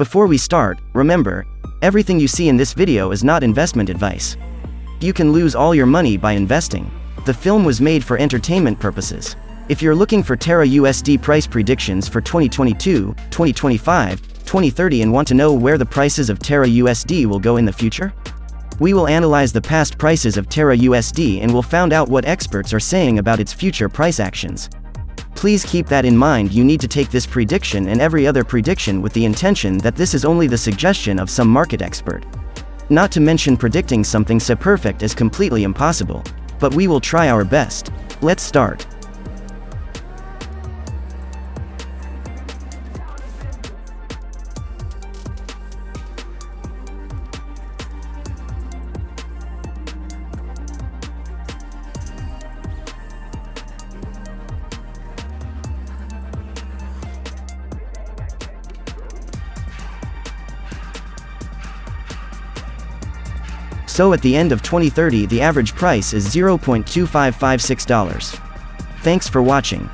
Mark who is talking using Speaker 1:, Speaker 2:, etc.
Speaker 1: Before we start, remember, everything you see in this video is not investment advice. You can lose all your money by investing. The film was made for entertainment purposes. If you're looking for TerraUSD price predictions for 2022, 2025, 2030 and want to know where the prices of TerraUSD will go in the future, we will analyze the past prices of TerraUSD and will find out what experts are saying about its future price actions. Please keep that in mind. You need to take this prediction and every other prediction with the intention that this is only the suggestion of some market expert. Not to mention predicting something so perfect is completely impossible. But we will try our best. Let's start. So at the end of 2030 the average price is $0.2556. Thanks for watching.